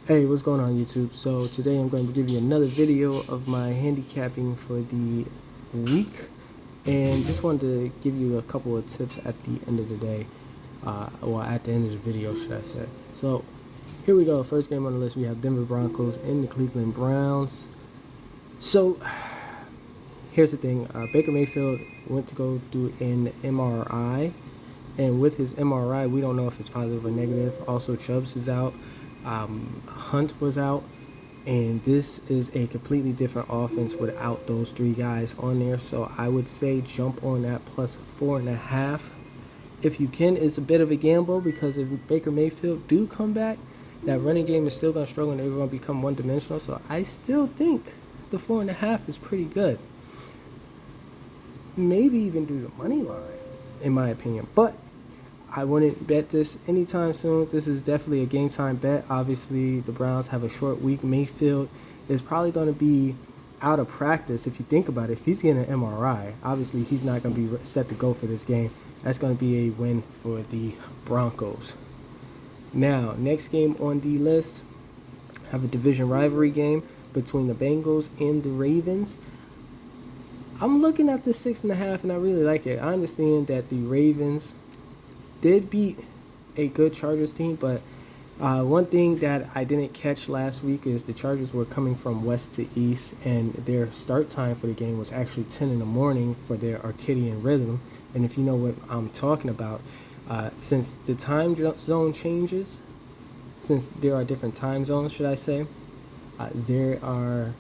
Hey, what's going on YouTube? So today I'm going to give you another video of my handicapping for the week, and just wanted to give you a couple of tips at the end of the day, at the end of the video, should I say. So here we go. First game on the list, we have Denver Broncos and the Cleveland Browns. So here's the thing. Baker Mayfield went to go do an MRI, and with his MRI, we don't know if it's positive or negative. Also, Chubbs is out. Hunt was out, and this is a completely different offense without those three guys on there. So I would say jump on that plus 4.5 if you can. It's a bit of a gamble because if Baker Mayfield do come back, that running game is still going to struggle and they're going to become one-dimensional. So I still think the 4.5 is pretty good. Maybe even do the money line, in my opinion, but I wouldn't bet this anytime soon. This is definitely a game time bet. Obviously, the Browns have a short week. Mayfield is probably going to be out of practice. If you think about it, if he's getting an MRI, obviously he's not going to be set to go for this game. That's going to be a win for the Broncos. Now, next game on the list, have a division rivalry game between the Bengals and the Ravens. I'm looking at the 6.5, and I really like it. I understand that the Ravens did beat a good Chargers team, but one thing that I didn't catch last week is the Chargers were coming from west to east, and their start time for the game was actually 10 in the morning for their circadian rhythm. And if you know what I'm talking about, since the time zone changes, since there are different time zones, should I say, they are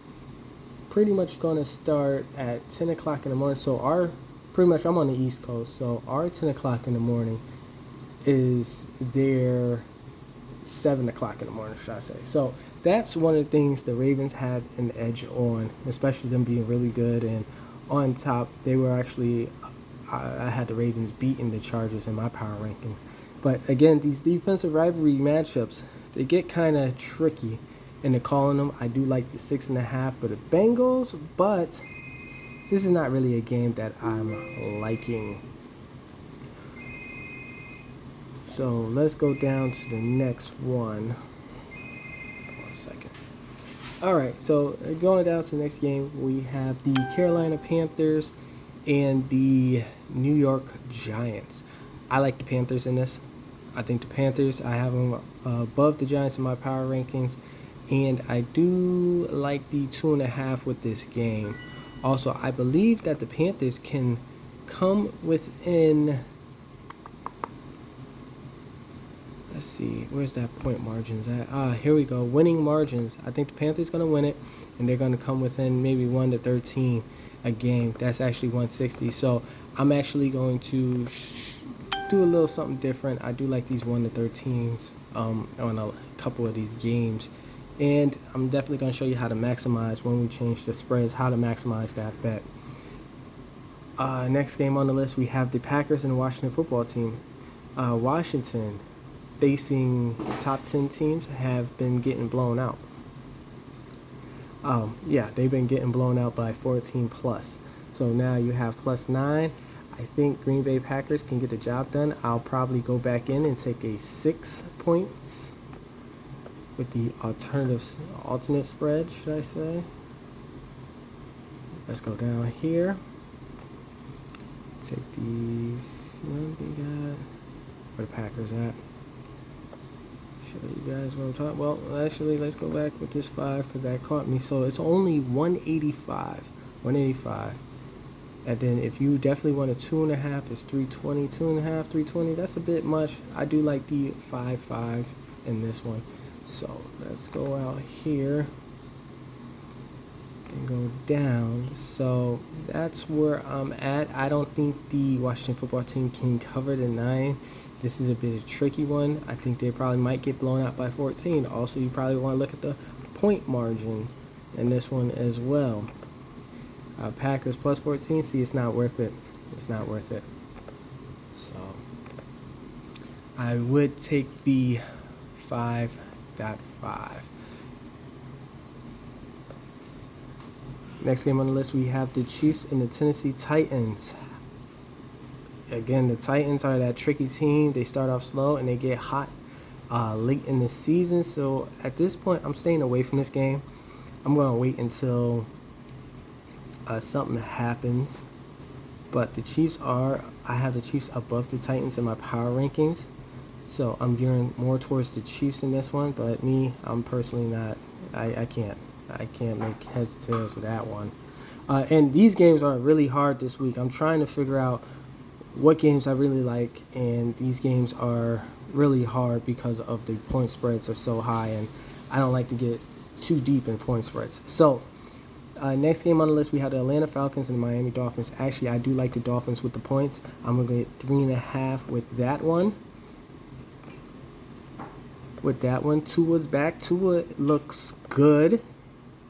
pretty much going to start at 10 o'clock in the morning. So I'm on the East Coast, so our 10 o'clock in the morning is their 7 o'clock in the morning, should I say. So that's one of the things the Ravens had an edge on, especially them being really good. And on top, they were actually, I had the Ravens beating the Chargers in my power rankings. But again, these defensive rivalry matchups, they get kind of tricky in the calling them. I do like the 6.5 for the Bengals, but this is not really a game that I'm liking. So let's go down to the next one. 1 second. All right, so going down to the next game, we have the Carolina Panthers and the New York Giants. I like the Panthers in this. I think the Panthers, I have them above the Giants in my power rankings, and I do like the 2.5 with this game. Also, I believe that the Panthers can come within, let's see, where's that point margins at? Here we go, winning margins. I think the Panthers going to win it, and they're going to come within maybe 1 to 13 a game. That's actually 160. So I'm actually going to do a little something different. I do like these 1 to 13s on a couple of these games, and I'm definitely going to show you how to maximize when we change the spreads, how to maximize that bet. Next game on the list, we have the Packers and the Washington football team. Washington, facing top 10 teams, have been getting blown out. Yeah, they've been getting blown out by 14 plus. So now you have +9. I think Green Bay Packers can get the job done. I'll probably go back in and take a 6 points with the alternate spread, should I say. Let's go down here. Take these. What we got? Where the Packers at? Show you guys what I'm talking. Well, actually, let's go back with this 5 because that caught me. So it's only 185. And then if you definitely want a 2.5, it's 320. 2.5, 320. That's a bit much. I do like the 5.5 in this one. So let's go out here and go down. So that's where I'm at. I don't think the Washington football team can cover the 9. This is a bit of a tricky one. I think they probably might get blown out by 14. Also, you probably want to look at the point margin in this one as well. Packers +14. See, it's not worth it. It's not worth it. So I would take the 5.5. Next game on the list, we have the Chiefs and the Tennessee Titans. Again, the Titans are that tricky team. They start off slow and they get hot late in the season. So at this point, I'm staying away from this game. I'm going to wait until something happens. But the Chiefs I have the Chiefs above the Titans in my power rankings. So I'm gearing more towards the Chiefs in this one. But me, I'm personally not. I can't make heads or tails of that one. And these games are really hard this week. I'm trying to figure out what games I really like, and these games are really hard because of the point spreads are so high, and I don't like to get too deep in point spreads. So next game on the list, we have the Atlanta Falcons and the Miami Dolphins. Actually, I do like the Dolphins with the points. I'm going to get 3.5 with that one. Tua's back. Tua looks good.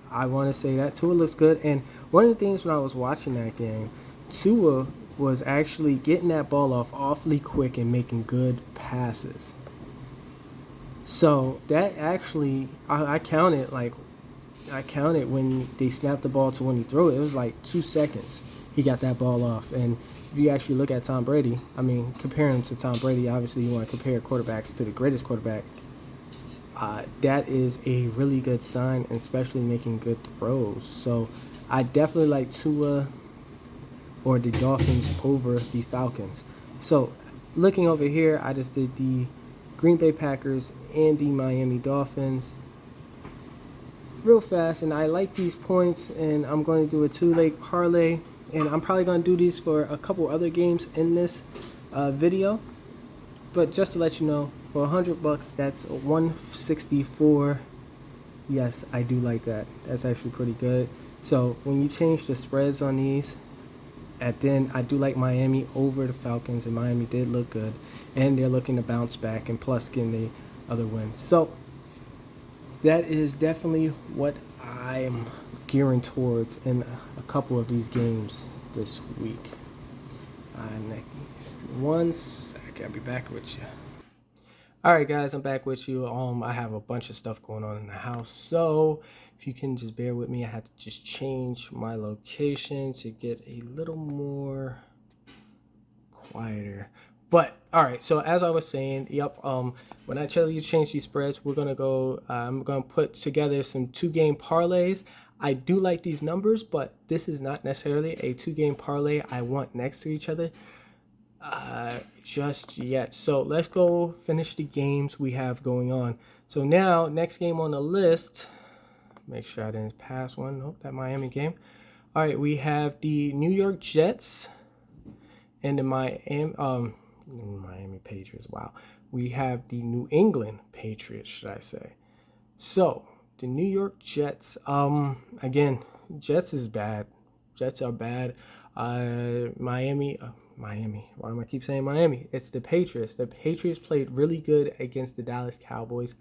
I want to say that Tua looks good. And one of the things when I was watching that game, Tua was actually getting that ball off awfully quick and making good passes. So that actually, I counted when they snapped the ball to when he threw it. It was like 2 seconds he got that ball off. And if you actually look at Tom Brady, I mean, compare him to Tom Brady, obviously you want to compare quarterbacks to the greatest quarterback. That is a really good sign, especially making good throws. So I definitely like Tua or the Dolphins over the Falcons. So looking over here, I just did the Green Bay Packers and the Miami Dolphins real fast, and I like these points, and I'm going to do a 2-leg parlay, and I'm probably going to do these for a couple other games in this video. But just to let you know, for $100, that's 164. Yes, I do like that. That's actually pretty good. So when you change the spreads on these, and then I do like Miami over the Falcons, and Miami did look good, and they're looking to bounce back and plus getting the other win. So that is definitely what I'm gearing towards in a couple of these games this week. One sec, I'll be back with you. All right, guys, I'm back with you. I have a bunch of stuff going on in the house, so if you can just bear with me, I had to just change my location to get a little more quieter. But all right, so as I was saying, when I tell you to change these spreads, we're gonna go. I'm gonna put together some 2-game parlays. I do like these numbers, but this is not necessarily a 2-game parlay I want next to each other just yet. So let's go finish the games we have going on. So now, next game on the list. Make sure I didn't pass one. Nope, that Miami game. All right, we have the New York Jets and the Miami Patriots. Wow. We have the New England Patriots, should I say. So, the New York Jets, again, Jets is bad. Jets are bad. Miami. Why do I keep saying Miami? It's the Patriots. The Patriots played really good against the Dallas Cowboys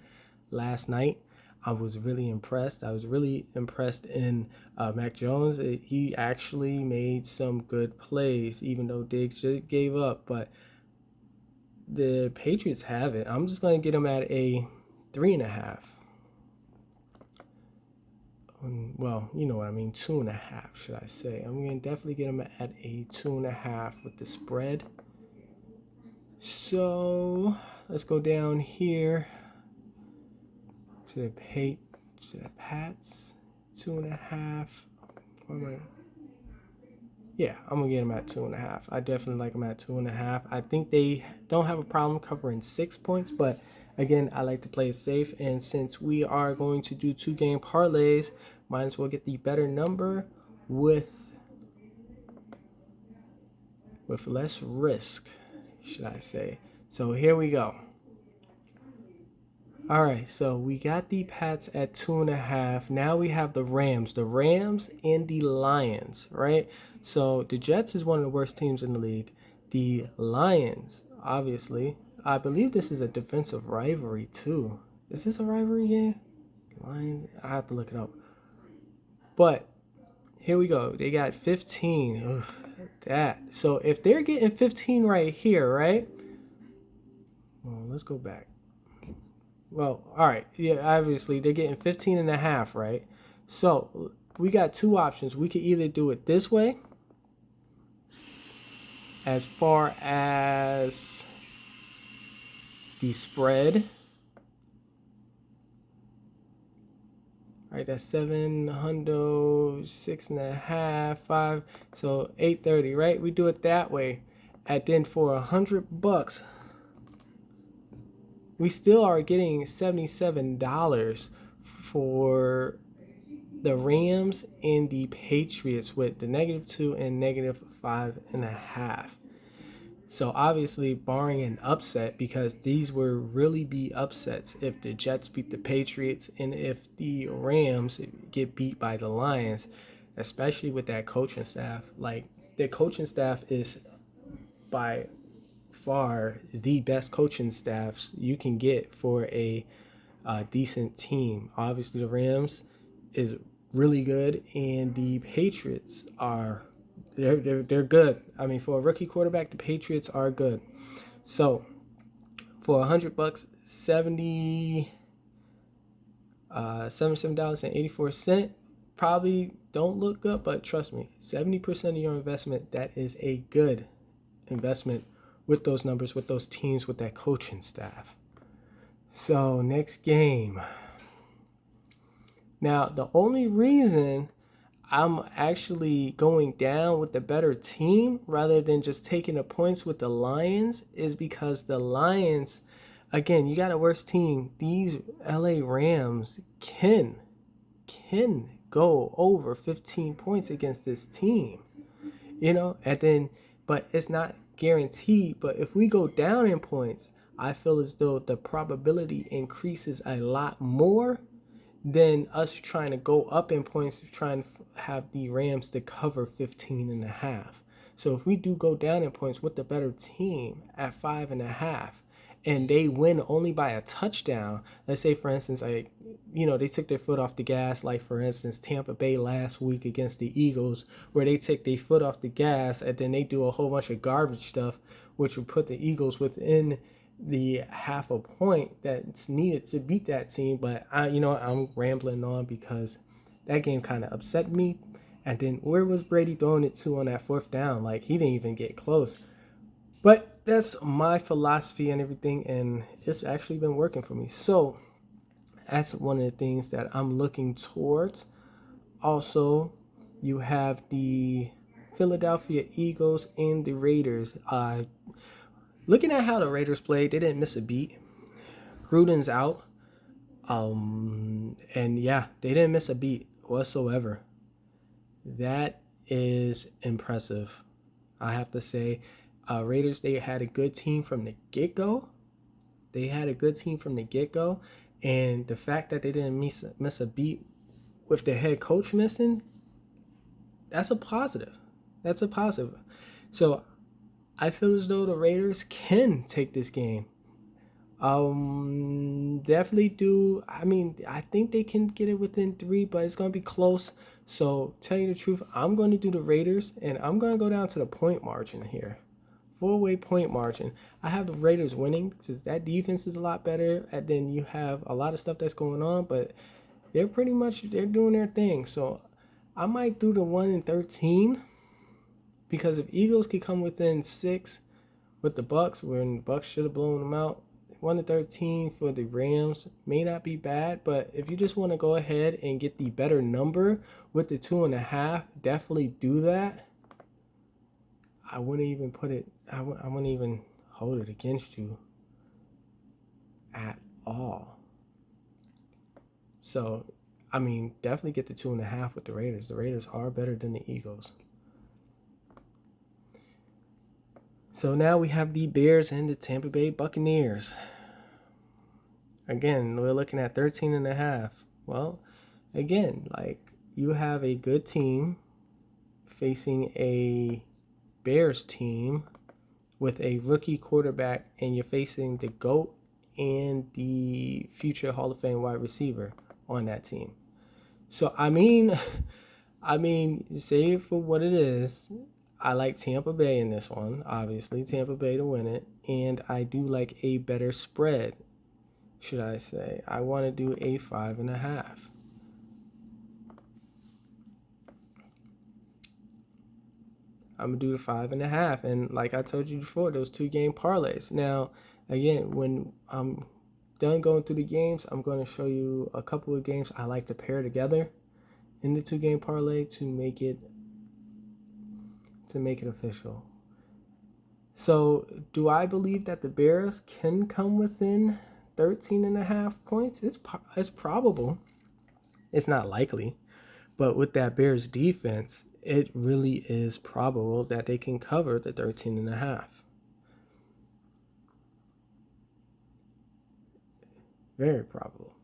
last night. I was really impressed. I was really impressed in Mac Jones. He actually made some good plays, even though Diggs just gave up. But the Patriots have it. I'm just going to get them at a 3.5. Well, you know what I mean, 2.5, should I say. I'm going to definitely get them at a 2.5 with the spread. So let's go down here to the Pats, 2.5. Yeah, I'm going to get them at 2.5. I definitely like them at 2.5. I think they don't have a problem covering 6 points, but again, I like to play it safe. And since we are going to do 2-game parlays, might as well get the better number with less risk, should I say. So here we go. All right, so we got the Pats at 2.5. Now we have the Rams and the Lions, right? So the Jets is one of the worst teams in the league. The Lions, obviously, I believe this is a defensive rivalry too. Is this a rivalry game? Lions, I have to look it up. But here we go. They got 15. Ugh, so if they're getting 15 right here, right? Well, let's go back. Well, all right. Yeah, obviously they're getting 15.5, right? So we got two options. We could either do it this way, as far as the spread, right, that's 700, 6.5, 5, so 830, right? We do it that way. And then for $100, we still are getting $77 for the Rams and the Patriots with the -2 and -5.5. So obviously, barring an upset, because these would really be upsets if the Jets beat the Patriots and if the Rams get beat by the Lions, especially with that coaching staff. Like, the coaching staff is by far the best coaching staffs you can get for a decent team. Obviously, the Rams is really good, and the Patriots are they're good. I mean, for a rookie quarterback, the Patriots are good. So for $100, $77.84. Probably don't look good, but trust me, 70% of your investment, that is a good investment with those numbers, with those teams, with that coaching staff. So next game. Now, the only reason I'm actually going down with the better team rather than just taking the points with the Lions is because the Lions, again, you got a worse team. These LA Rams can go over 15 points against this team, and then, but it's not guaranteed. But if we go down in points, I feel as though the probability increases a lot more than us trying to go up in points to try and have the Rams to cover 15.5. So if we do go down in points with the better team at 5.5 and they win only by a touchdown, let's say for instance, they took their foot off the gas, like for instance Tampa Bay last week against the Eagles, where they take their foot off the gas and then they do a whole bunch of garbage stuff, which would put the Eagles within the half a point that's needed to beat that team. But I'm rambling on because that game kind of upset me. And then where was Brady throwing it to on that fourth down? Like, he didn't even get close. But that's my philosophy and everything, and it's actually been working for me. So that's one of the things that I'm looking towards. Also, you have the Philadelphia Eagles and the Raiders. Looking at how the Raiders played, they didn't miss a beat. Gruden's out. And yeah, they didn't miss a beat whatsoever. That is impressive, I have to say. Raiders, they had a good team from the get-go. And the fact that they didn't miss a beat with the head coach missing, that's a positive. So I feel as though the Raiders can take this game. Definitely do. I mean, I think they can get it within 3, but it's going to be close. So, tell you the truth, I'm going to do the Raiders, and I'm going to go down to the point margin here. 4-way point margin. I have the Raiders winning because that defense is a lot better, and then you have a lot of stuff that's going on, but they're doing their thing. So, I might do the 1-13. Because if Eagles could come within 6 with the Bucks, when the Bucks should have blown them out, 1-13 for the Rams may not be bad. But if you just want to go ahead and get the better number with the 2.5, definitely do that. I wouldn't even I wouldn't even hold it against you at all. So, I mean, definitely get the 2.5 with the Raiders. The Raiders are better than the Eagles. So now we have the Bears and the Tampa Bay Buccaneers. Again, we're looking at 13.5. Well, again, like, you have a good team facing a Bears team with a rookie quarterback, and you're facing the GOAT and the future Hall of Fame wide receiver on that team. So, I mean, say it for what it is. I like Tampa Bay in this one, obviously. Tampa Bay to win it. And I do like a better spread, should I say. I want to do a 5.5. I'm going to do the 5.5. And like I told you before, those 2-game parlays. Now, again, when I'm done going through the games, I'm going to show you a couple of games I like to pair together in the 2-game parlay to make it official. So, do I believe that the Bears can come within 13.5 points? It's probable. It's not likely. But with that Bears defense, it really is probable that they can cover the 13.5. Very probable.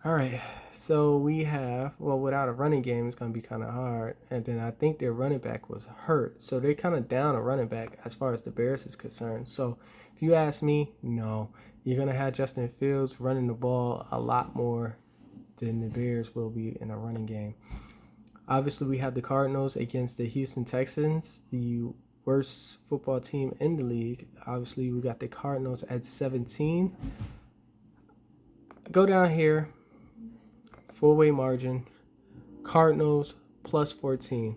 All right, so we have, well, without a running game, it's going to be kind of hard. And then I think their running back was hurt. So they're kind of down a running back as far as the Bears is concerned. So if you ask me, no. You're going to have Justin Fields running the ball a lot more than the Bears will be in a running game. Obviously, we have the Cardinals against the Houston Texans, the worst football team in the league. Obviously, we got the Cardinals at 17. Go down here. Four-way margin. Cardinals plus 14.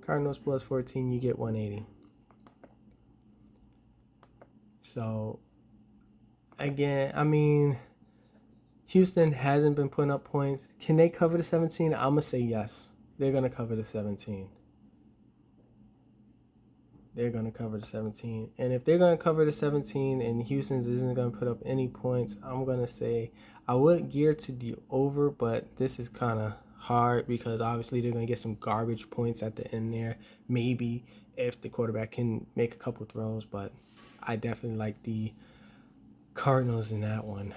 Cardinals plus 14, you get 180. So, again, I mean, Houston hasn't been putting up points. Can they cover the 17? I'm going to say yes. They're going to cover the 17. They're going to cover the 17. And if they're going to cover the 17 and Houston's isn't going to put up any points, I'm going to say I would gear to the over, but this is kind of hard because obviously they're going to get some garbage points at the end there. Maybe if the quarterback can make a couple throws, but I definitely like the Cardinals in that one.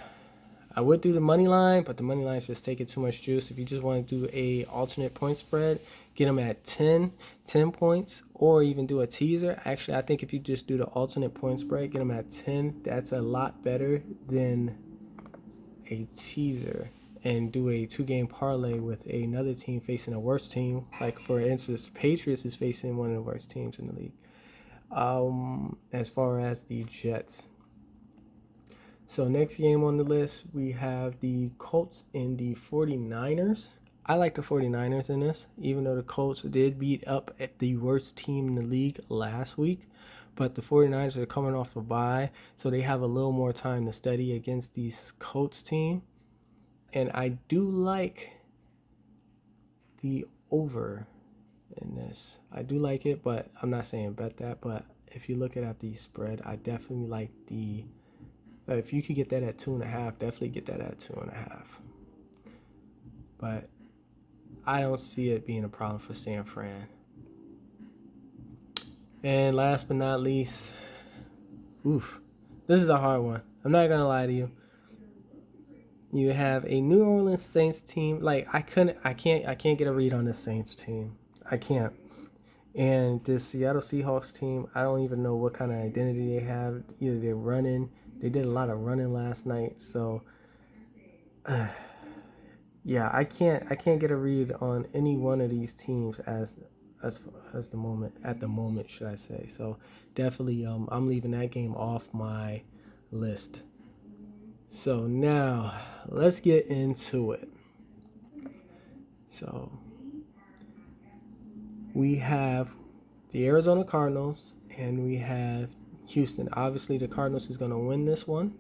I would do the money line, but the money line is just taking too much juice. If you just want to do a alternate point spread, get them at 10 points, or even do a teaser. Actually, I think if you just do the alternate point spread, get them at 10, that's a lot better than a teaser. And do a 2-game parlay with another team facing a worse team. Like, for instance, Patriots is facing one of the worst teams in the league. As far as the Jets. So next game on the list, we have the Colts and the 49ers. I like the 49ers in this, even though the Colts did beat up at the worst team in the league last week. But the 49ers are coming off a bye, so they have a little more time to study against these Colts team. And I do like the over in this. I do like it, but I'm not saying bet that. But if you look at the spread, I definitely like the... if you could get that at 2.5, definitely get that at 2.5. But I don't see it being a problem for San Fran. And last but not least, this is a hard one. I'm not gonna lie to you. You have a New Orleans Saints team. Like I can't get a read on this Saints team. I can't. And this Seattle Seahawks team, I don't even know what kind of identity they have. Either they're running. They did a lot of running last night, so yeah, I can't get a read on any one of these teams as the moment, should I say. So definitely I'm leaving that game off my list. So now let's get into it. So we have the Arizona Cardinals and we have Houston. Obviously the Cardinals is going to win this one,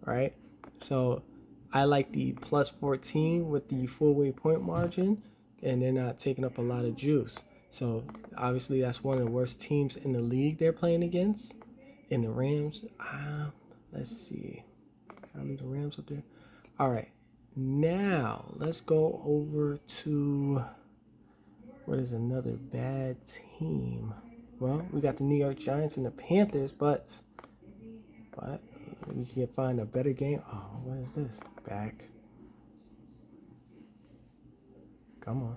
right? So I like the plus 14 with the full-way point margin, and they're not taking up a lot of juice. So obviously that's one of the worst teams in the league they're playing against. In the Rams, let's see. I'll leave the Rams up there. All right, now let's go over to what is another bad team. Well, we got the New York Giants and the Panthers, but we can find a better game. Oh, what is this? Back. Come on.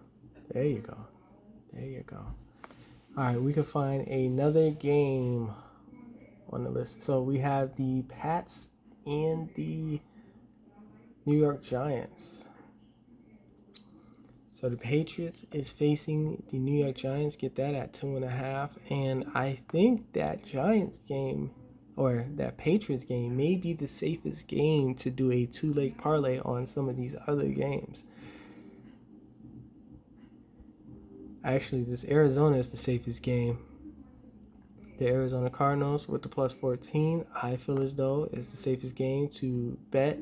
There you go. There you go. All right, we can find another game on the list. So we have the Pats and the New York Giants. So the Patriots is facing the New York Giants. Get that at 2.5. And I think that Giants game or that Patriots game may be the safest game to do a 2-leg parlay on some of these other games. Actually, this Arizona is the safest game. the Arizona Cardinals with the plus 14. I feel as though it's the safest game to bet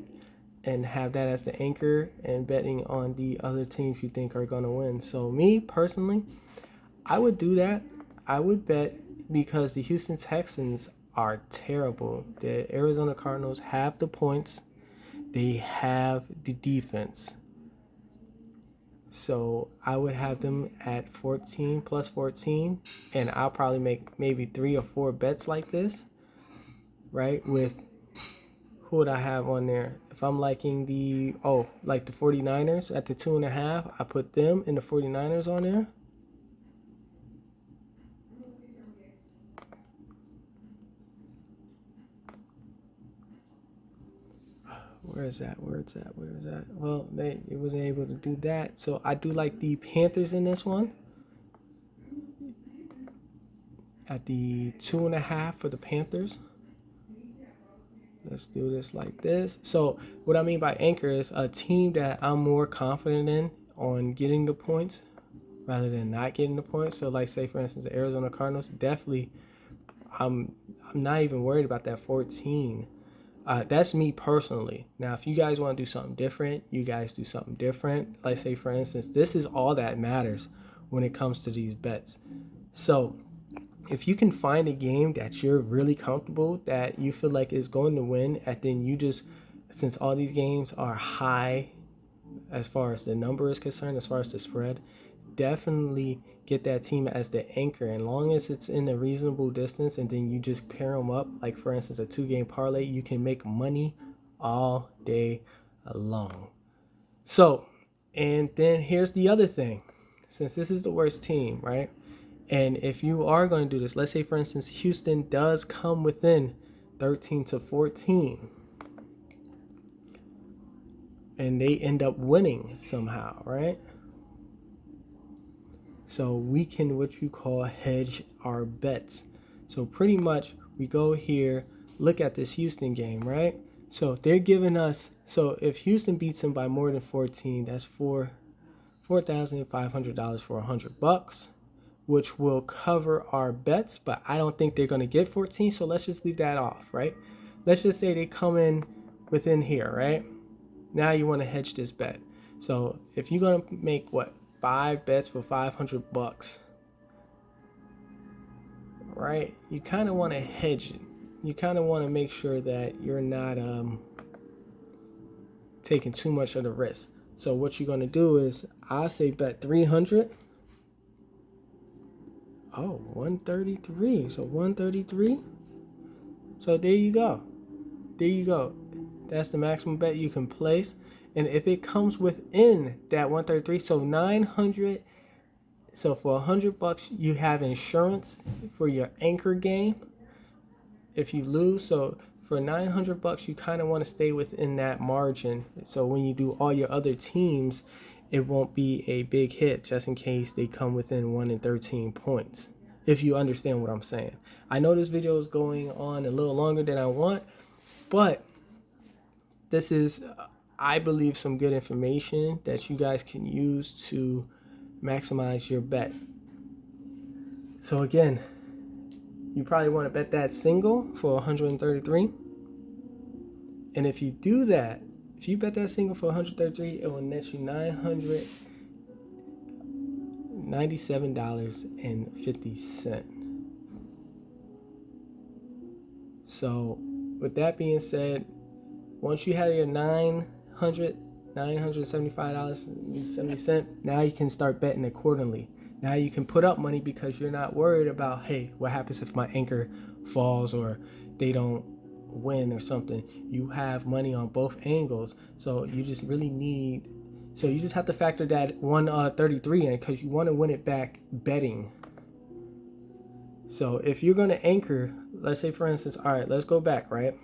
and have that as the anchor and betting on the other teams you think are going to win. So me personally, I would do that. I would bet because the Houston Texans are terrible. The Arizona Cardinals have the points. They have the defense. So I would have them at 14 plus 14, and I'll probably make maybe 3 or 4 bets like this, right? With who would I have on there? If I'm liking the 49ers at the 2.5, I put them and the 49ers on there. Where is that? Well, it wasn't able to do that. So I do like the Panthers in this one. At the 2.5 for the Panthers. Let's do this like this. So what I mean by anchor is a team that I'm more confident in on getting the points rather than not getting the points. So like say for instance the Arizona Cardinals, definitely I'm not even worried about that 14. That's me personally. Now, if you guys want to do something different, you guys do something different. Like say, for instance, this is all that matters when it comes to these bets. So if you can find a game that you're really comfortable, that you feel like is going to win, and then you just, since all these games are high as far as the number is concerned, as far as the spread, definitely get that team as the anchor, and long as it's in a reasonable distance, and then you just pair them up, like for instance a 2-game parlay, you can make money all day long. So, and then here's the other thing, since this is the worst team, right? And if you are going to do this, let's say for instance Houston does come within 13-14 and they end up winning somehow, right? So we can what you call hedge our bets. So pretty much we go here, look at this Houston game, right? So they're giving us, so if Houston beats them by more than 14, that's $4,500 for $100, which will cover our bets, but I don't think they're going to get 14, so let's just leave that off, right? Let's just say they come in within here, right? Now you want to hedge this bet. So if you're going to make 5 bets for $500, right? You kind of want to hedge it. You kind of want to make sure that you're not taking too much of the risk. So what you're going to do is, I say bet 300. Oh, 133. So 133. So there you go. That's the maximum bet you can place. And if it comes within that 133, so 900, so for $100 you have insurance for your anchor game if you lose. So for $900 you kind of want to stay within that margin, so when you do all your other teams it won't be a big hit, just in case they come within 1 and 13 points, if you understand what I'm saying. I know this video is going on a little longer than I want, but this is, I believe, some good information that you guys can use to maximize your bet. So again, you probably want to bet that single for 133. And if you do that, if you bet that single for 133, it will net you $997.50. So with that being said, once you have your $975.70, now you can start betting accordingly. Now you can put up money because you're not worried about, hey, what happens if my anchor falls or they don't win or something. You have money on both angles, so you just really need, so you just have to factor that 133 in, because you want to win it back betting. So if you're going to anchor, let's say for instance, all right, let's go back, right?